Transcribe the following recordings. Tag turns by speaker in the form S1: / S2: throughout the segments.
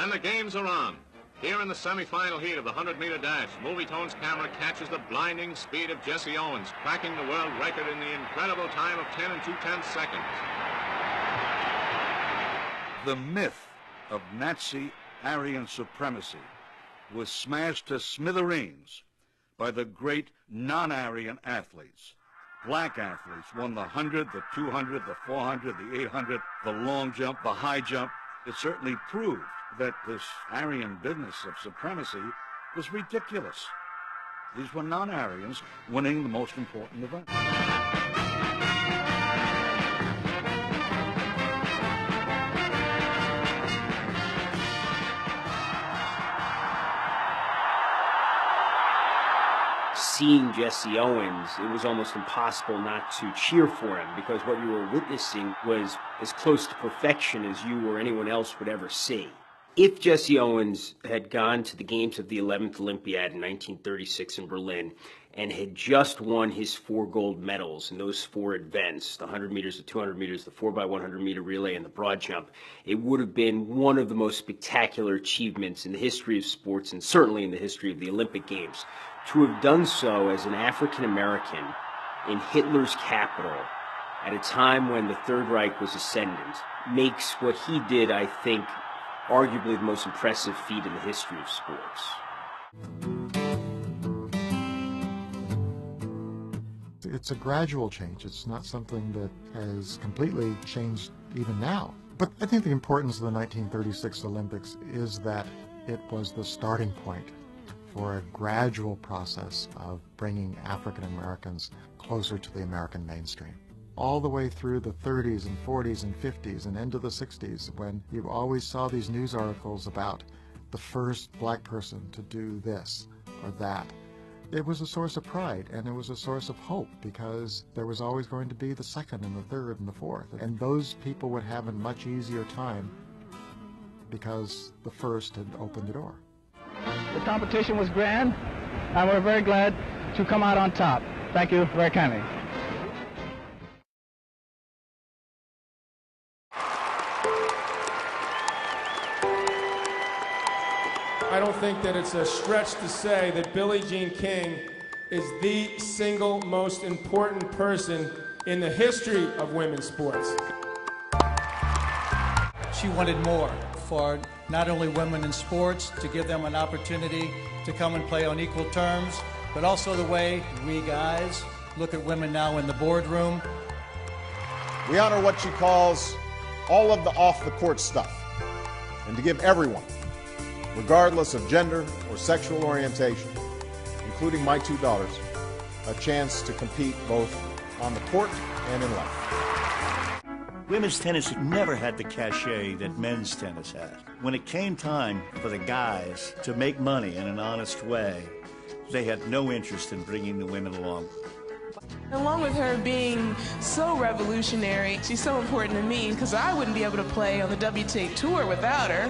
S1: And the games are on. Here in the semifinal heat of the 100-meter dash, Movietone's camera catches the blinding speed of Jesse Owens, cracking the world record in the incredible time of 10 2/10 seconds.
S2: The myth of Nazi Aryan supremacy was smashed to smithereens by the great non-Aryan athletes. Black athletes won the 100, the 200, the 400, the 800, the long jump, the high jump. It certainly proved that this Aryan business of supremacy was ridiculous. These were non-Aryans winning the most important event.
S3: Seeing Jesse Owens, it was almost impossible not to cheer for him, because what you were witnessing was as close to perfection as you or anyone else would ever see. If Jesse Owens had gone to the games of the 11th Olympiad in 1936 in Berlin and had just won his 4 gold medals in those 4 events, the 100 meters, the 200 meters, the 4x100 meter relay, and the broad jump, it would have been one of the most spectacular achievements in the history of sports, and certainly in the history of the Olympic Games. To have done so as an African American in Hitler's capital at a time when the Third Reich was ascendant makes what he did, I think, arguably the most impressive feat in the history of sports.
S4: It's a gradual change. It's not something that has completely changed even now. But I think the importance of the 1936 Olympics is that it was the starting point for a gradual process of bringing African Americans closer to the American mainstream. All the way through the 30s and 40s and 50s and into the 60s, when you always saw these news articles about the first black person to do this or that, it was a source of pride and it was a source of hope, because there was always going to be the second and the third and the fourth. And those people would have a much easier time because the first had opened the door.
S5: The competition was grand, and we're very glad to come out on top. Thank you very kindly.
S6: I don't think that it's a stretch to say that Billie Jean King is the single most important person in the history of women's sports.
S7: She wanted more for not only women in sports, to give them an opportunity to come and play on equal terms, but also the way we guys look at women now in the boardroom.
S8: We honor what she calls all of the off-the-court stuff, and to give everyone, regardless of gender or sexual orientation, including my 2 daughters, a chance to compete both on the court and in life.
S9: Women's tennis never had the cachet that men's tennis had. When it came time for the guys to make money in an honest way, they had no interest in bringing the women along.
S10: Along with her being so revolutionary, she's so important to me because I wouldn't be able to play on the WTA Tour without her.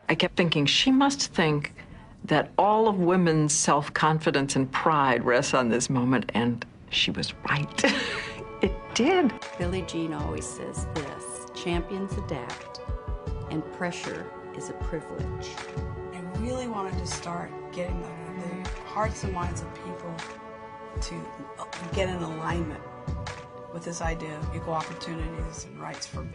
S11: I kept thinking, she must think that all of women's self-confidence and pride rests on this moment, and she was right. It did.
S12: Billie Jean always says this: champions adapt, and pressure is a privilege.
S13: I really wanted to start getting the hearts and minds of people to get in alignment with this idea of equal opportunities and rights for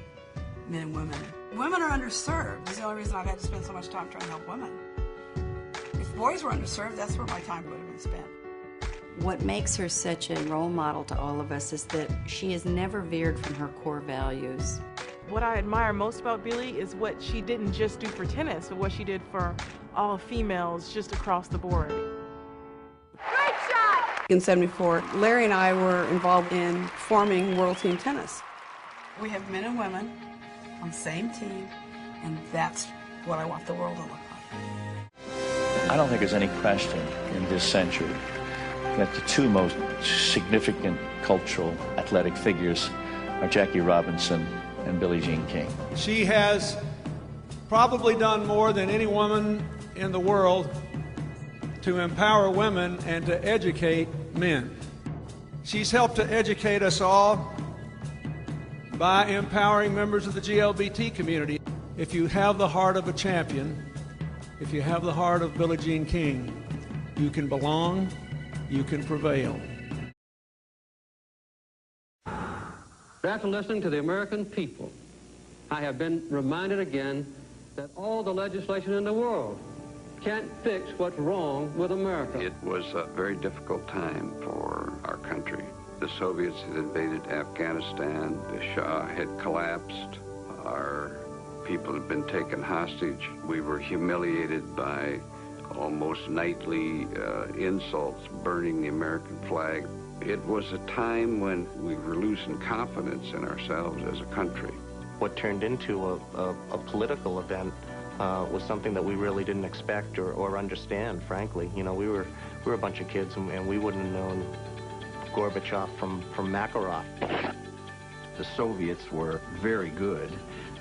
S13: men and women. Women are underserved. That's the only reason I've had to spend so much time trying to help women. If boys were underserved, that's where my time would have been spent.
S12: What makes her such a role model to all of us is that she has never veered from her core values.
S14: What I admire most about Billie is what she didn't just do for tennis, but what she did for all females just across the board.
S13: Great shot! In '74, Larry and I were involved in forming World Team Tennis. We have men and women on the same team, and that's what I want the world to look like.
S9: I don't think there's any question in this century that the 2 most significant cultural athletic figures are Jackie Robinson and Billie Jean King.
S6: She has probably done more than any woman in the world to empower women and to educate men.
S15: She's helped to educate us all by empowering members of the GLBT community. If you have the heart of a champion, if you have the heart of Billie Jean King, you can belong, you can prevail.
S16: After listening to the American people, I have been reminded again that all the legislation in the world can't fix what's wrong with America.
S17: It was a very difficult time for our country. The Soviets had invaded Afghanistan, the Shah had collapsed, our people had been taken hostage. We were humiliated by almost nightly insults, burning the American flag. It was a time when we were losing confidence in ourselves as a country.
S18: What turned into a political event was something that we really didn't expect or understand, frankly. You know, we were a bunch of kids, and we wouldn't have known Gorbachev from Makarov.
S19: The Soviets were very good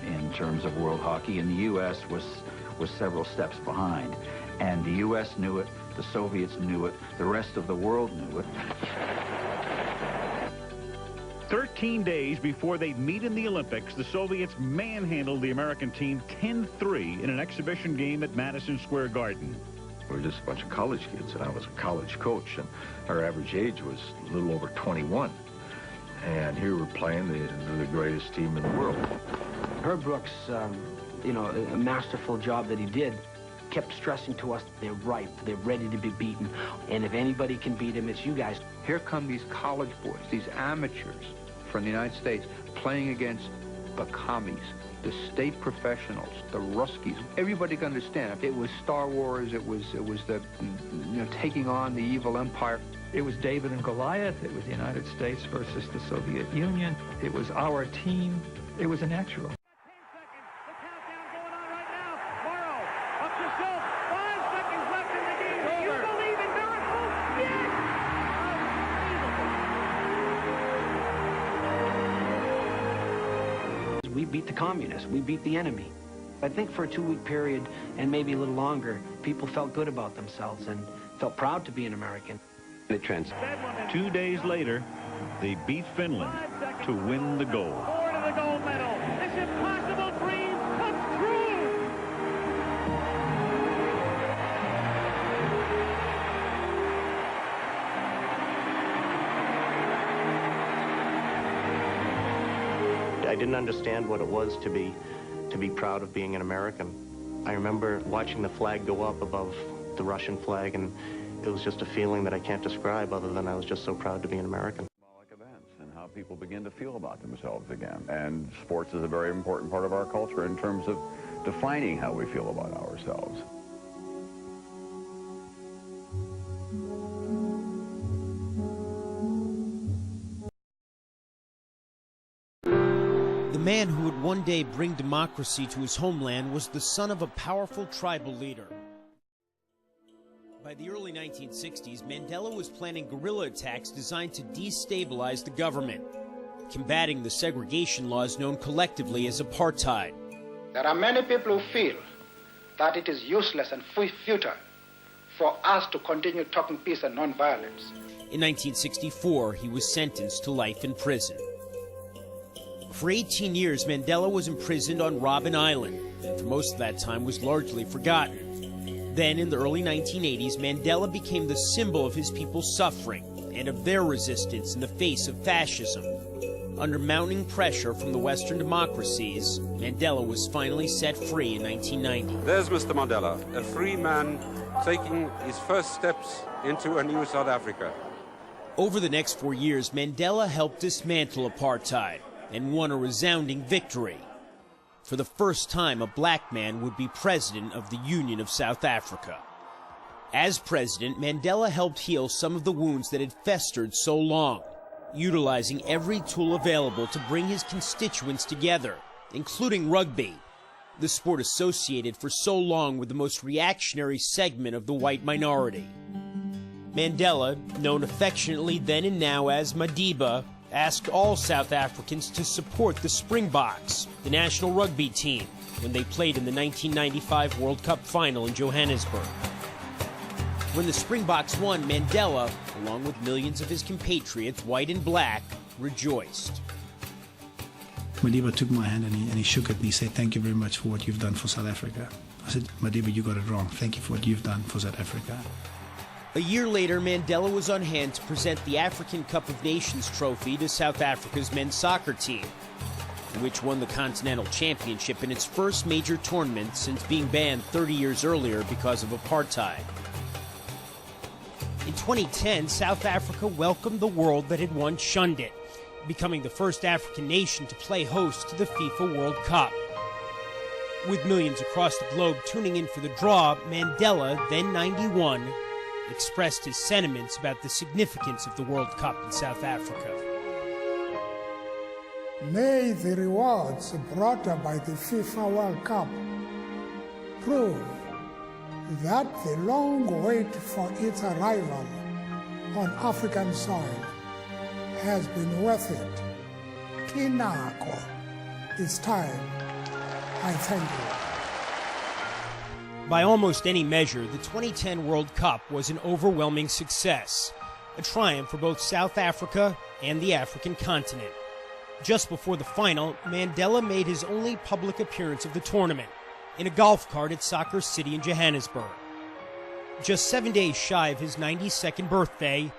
S19: in terms of world hockey, and the U.S. was several steps behind. And the U.S. knew it, the Soviets knew it, the rest of the world knew it.
S20: 13 days before they'd meet in the Olympics, the Soviets manhandled the American team 10-3 in an exhibition game at Madison Square Garden.
S21: We were just a bunch of college kids, and I was a college coach, and our average age was a little over 21. And here we're playing the greatest team in the world.
S22: Herb Brooks, you know, a masterful job that he did, kept stressing to us, they're ripe, they're ready to be beaten, and if anybody can beat him, it's you guys.
S23: Here come these college boys, these amateurs from the United States, playing against the commies, the state professionals, the Ruskies. Everybody can understand. It was Star Wars, it was the, you know, taking on the evil empire.
S24: It was David and Goliath. It was the United States versus the Soviet Union. It was our team. It was a natural.
S22: We beat the communists. We beat the enemy. I think for a 2-week period, and maybe a little longer, people felt good about themselves and felt proud to be an American.
S20: 2 days later, they beat Finland to win the gold.
S25: Forward to the gold medal. This impossible dream comes true.
S18: I didn't understand what it was to be proud of being an American. I remember watching the flag go up above the Russian flag, and it was just a feeling that I can't describe other than I was just so proud to be an American.
S26: Events and how people begin to feel about themselves again. And sports is a very important part of our culture in terms of defining how we feel about ourselves.
S27: The man who would one day bring democracy to his homeland was the son of a powerful tribal leader. By the early 1960s, Mandela was planning guerrilla attacks designed to destabilize the government, combating the segregation laws known collectively as apartheid.
S28: There are many people who feel that it is useless and futile for us to continue talking peace and nonviolence.
S27: In 1964, he was sentenced to life in prison. For 18 years, Mandela was imprisoned on Robben Island, and for most of that time was largely forgotten. Then, in the early 1980s, Mandela became the symbol of his people's suffering and of their resistance in the face of fascism. Under mounting pressure from the Western democracies, Mandela was finally set free in 1990.
S29: There's Mr. Mandela, a free man taking his first steps into a new South Africa.
S27: Over the next 4 years, Mandela helped dismantle apartheid and won a resounding victory. For the first time, a black man would be president of the Union of South Africa. As president, Mandela helped heal some of the wounds that had festered so long, utilizing every tool available to bring his constituents together, including rugby, the sport associated for so long with the most reactionary segment of the white minority. Mandela, known affectionately then and now as Madiba, asked all South Africans to support the Springboks, the national rugby team, when they played in the 1995 World Cup final in Johannesburg. When the Springboks won, Mandela, along with millions of his compatriots, white and black, rejoiced.
S1: Madiba took my hand and he shook it and he said, "Thank you very much for what you've done for South Africa." I said, "Madiba, you got it wrong. Thank you for what you've done for South Africa."
S27: A year later, Mandela was on hand to present the African Cup of Nations trophy to South Africa's men's soccer team, which won the Continental Championship in its first major tournament since being banned 30 years earlier because of apartheid. In 2010, South Africa welcomed the world that had once shunned it, becoming the first African nation to play host to the FIFA World Cup. With millions across the globe tuning in for the draw, Mandela, then 91, expressed his sentiments about the significance of the World Cup in South Africa.
S2: May the rewards brought by the FIFA World Cup prove that the long wait for its arrival on African soil has been worth it. Kinako, it's time. I thank you.
S27: By almost any measure, the 2010 World Cup was an overwhelming success, a triumph for both South Africa and the African continent. Just before the final, Mandela made his only public appearance of the tournament in a golf cart at Soccer City in Johannesburg. Just 7 days shy of his 92nd birthday,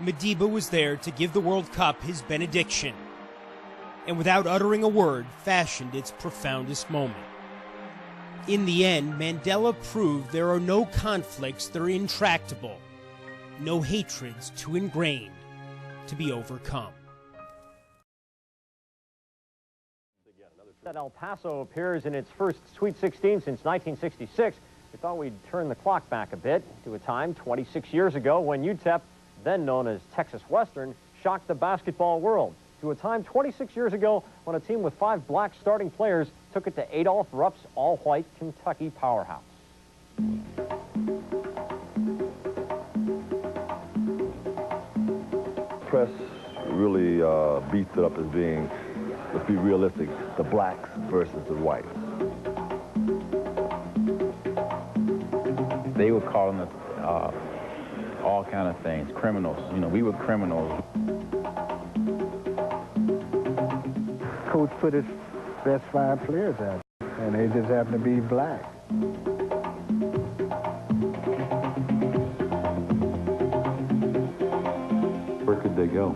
S27: Madiba was there to give the World Cup his benediction, and without uttering a word, fashioned its profoundest moment. In the end, Mandela proved there are no conflicts that are intractable, no hatreds too ingrained to be overcome.
S3: El Paso appears in its first Sweet 16 since 1966. We thought we'd turn the clock back a bit to a time 26 years ago when UTEP, then known as Texas Western, shocked the basketball world. To a time 26 years ago when a team with 5 black starting players took it to Adolph Rupp's all-white Kentucky powerhouse.
S21: Press really beats it up as being, let's be realistic, the blacks versus the whites.
S19: They were calling us all kind of things, criminals. You know, we were criminals.
S4: Coach put his best 5 players out, and they just happened to be black.
S5: Where could they go?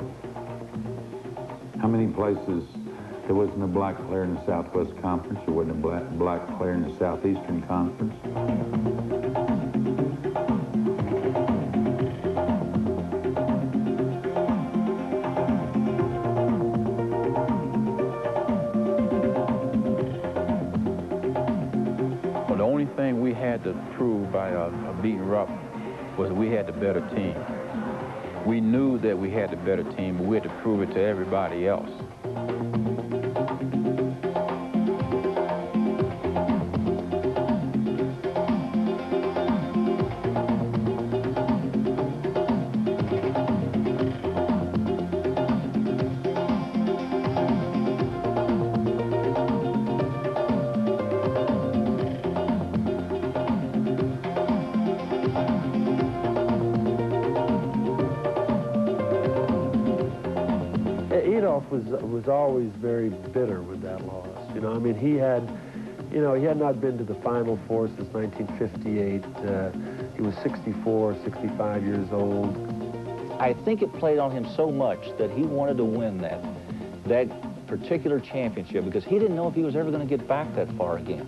S5: How many places there wasn't a black player in the Southwest Conference, there wasn't a black player in the Southeastern Conference?
S19: The only thing we had to prove by beating Rupp was we had the better team. We knew that we had the better team, but we had to prove it to everybody else.
S7: Adolph was always very bitter with that loss. You know, I mean, he had not been to the Final Four since 1958. He was 64, 65 years old.
S8: I think it played on him so much that he wanted to win that particular championship because he didn't know if he was ever going to get back that far again.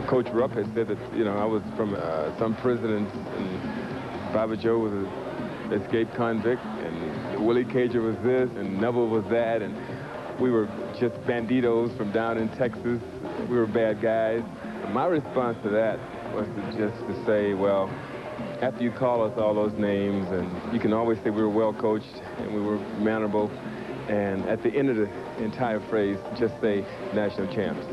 S10: Coach Rupp had said that, you know, I was from some prison and Baba Joe was an escaped convict and Willie Cager was this and Neville was that, and we were just banditos from down in Texas. We were bad guys. And my response to that was just to say, well, after you call us all those names, and you can always say we were well coached and we were mannerable, and at the end of the entire phrase, just say national champs.